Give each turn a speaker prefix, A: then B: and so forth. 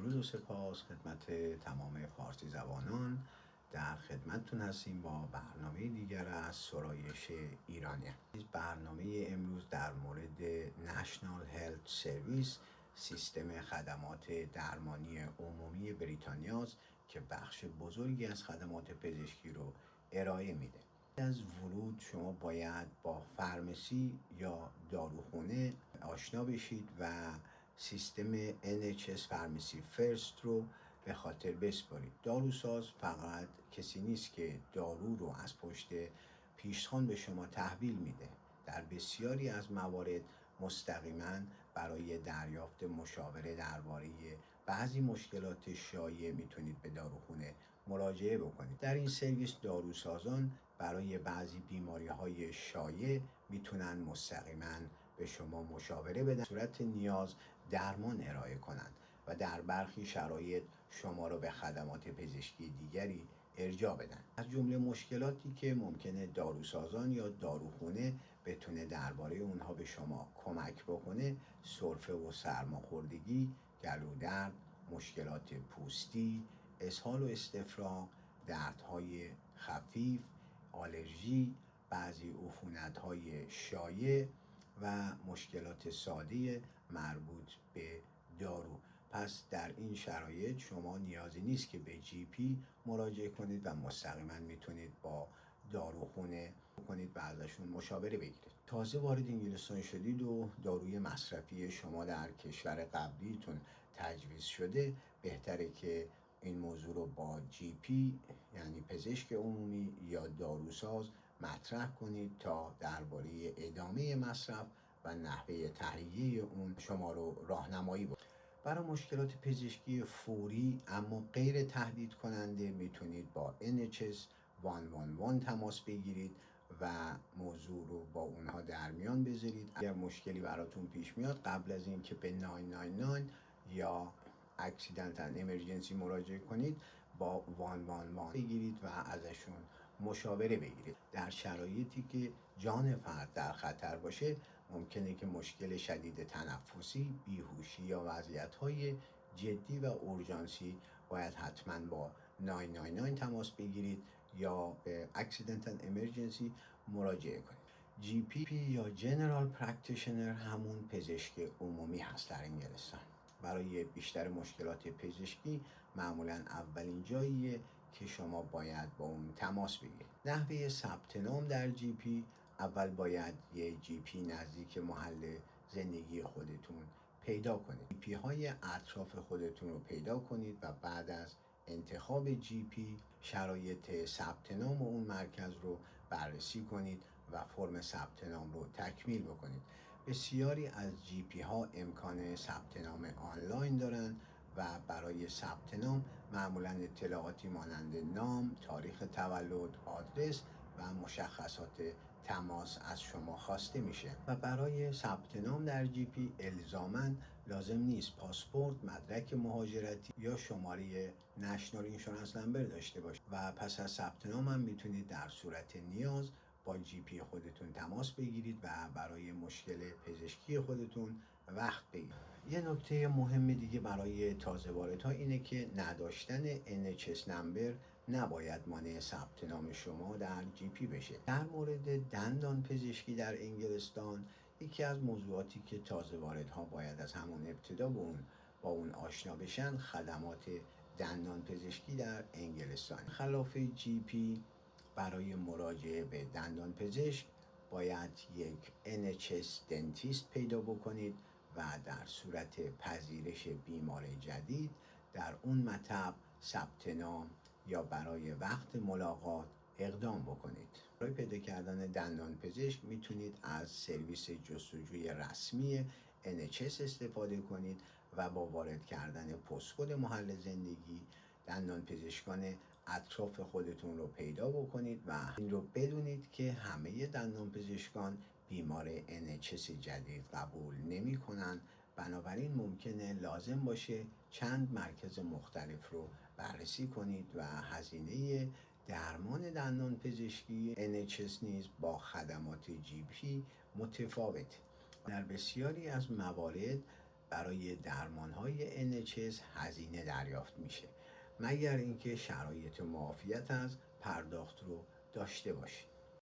A: درود و سپاس خدمت تمام فارسی زبانان. در خدمتتون هستیم با برنامه دیگر از سرایش ایرانیان. برنامه امروز در مورد نشنال هلت سرویس، سیستم خدمات درمانی عمومی بریتانیاست که بخش بزرگی از خدمات پزشکی رو ارائه میده. از ورود شما باید با فرمسی یا داروخونه آشنا بشید و سیستم NHS فارمسی فرست رو به خاطر بسپارید. داروساز فقط کسی نیست که دارو رو از پشت پیشخوان به شما تحویل میده. در بسیاری از موارد مستقیما برای دریافت مشاوره درباره بعضی مشکلات شایع میتونید به داروخونه مراجعه بکنید. در این سرویس داروسازان برای بعضی بیماری‌های شایع میتونن مستقیما به شما مشاوره بدن، صورت نیاز درمان ارائه کنند و در برخی شرایط شما رو به خدمات پزشکی دیگری ارجاع بدن. از جمله مشکلاتی که ممکنه داروسازان یا داروخونه بتونه درباره اونها به شما کمک بکنه، سرفه و سرماخوردگی، گلودرد، مشکلات پوستی، اسهال و استفراغ، دردهای خفیف، آلرژی، بعضی عفونت‌های شایع و مشکلات ساده مربوط به دارو. پس در این شرایط شما نیازی نیست که به GP مراجعه کنید و مستقیما میتونید با داروخونه کنید و ازشون مشاوره بگیرید. تازه وارد انگلستان شدید و داروی مصرفی شما در کشور قبلیتون تجویز شده، بهتره که این موضوع رو با GP یعنی پزشک عمومی یا داروساز مطرح کنید تا درباره ادامه مصرف و نحوه تهیه اون شما رو راهنمایی بکنه. برای مشکلات پزشکی فوری اما غیر تهدید کننده میتونید با NHS 111 تماس بگیرید و موضوع رو با اونها در میان بذارید. اگر مشکلی براتون پیش میاد قبل از اینکه به 999 یا اکسیدنتال امرجنسی مراجعه کنید با 111 بگیرید و ازشون مشاوره بگیرید. در شرایطی که جان فرد در خطر باشه ممکنه که مشکل شدید تنفسی، بیهوشی یا وضعیت‌های جدی و اورژانسی باید حتما با 999 تماس بگیرید یا به اکسیدنتال امرجنسی مراجعه کنید. GP یا جنرال پرکتیشنر همون پزشک عمومی هست در انگلستان. برای بیشتر مشکلات پزشکی معمولا اولین جاییه که شما باید با اون تماس بگیرید. نحوه ثبت نام در GP: اول باید یه GP نزدیک محل زندگی خودتون پیدا کنید. GP های اطراف خودتون رو پیدا کنید و بعد از انتخاب GP شرایط ثبت نام اون مرکز رو بررسی کنید و فرم ثبت نام رو تکمیل بکنید. بسیاری از GP ها امکان ثبت نام آنلاین دارن و برای ثبت نام معمولا اطلاعاتی مانند نام، تاریخ تولد، آدرس و مشخصات تماس از شما خواسته میشه و برای ثبت نام در GP الزاماً لازم نیست پاسپورت، مدرک مهاجرتی یا شماره نشنال اینشورنس نمبر داشته باشید و پس از ثبت نام هم میتونید در صورت نیاز با GP خودتون تماس بگیرید و برای مشکل پزشکی خودتون وقت بگیرید. یه نکته مهم دیگه برای تازه واردها اینه که نداشتن NHS نمبر نباید مانع ثبت نام شما در GP بشه. در مورد دندان پزشکی در انگلستان یکی از موضوعاتی که تازه واردها باید از همون ابتدا با اون آشنا بشن خدمات دندان پزشکی در انگلستان. خلاف GP برای مراجعه به دندان پزشک باید یک NHS دنتیست پیدا بکنید و در صورت پذیرش بیمار جدید در اون مطب ثبت نام یا برای وقت ملاقات اقدام بکنید. برای پیدا کردن دندان پزشک میتونید از سرویس جستجوی رسمی NHS استفاده کنید و با وارد کردن پستکد محل زندگی دندان پزشکان اطراف خودتون رو پیدا بکنید و این رو بدونید که همه دندان پزشکان بیمار NHS جدید قبول نمی کنن. بنابراین ممکنه لازم باشه چند مرکز مختلف رو بررسی کنید و هزینه درمان دندان پزشکی NHS نیز با خدمات GP متفاوته. در بسیاری از موارد برای درمان‌های NHS هزینه دریافت میشه، مگر اینکه شرایط معافیت از پرداخت رو داشته باشید.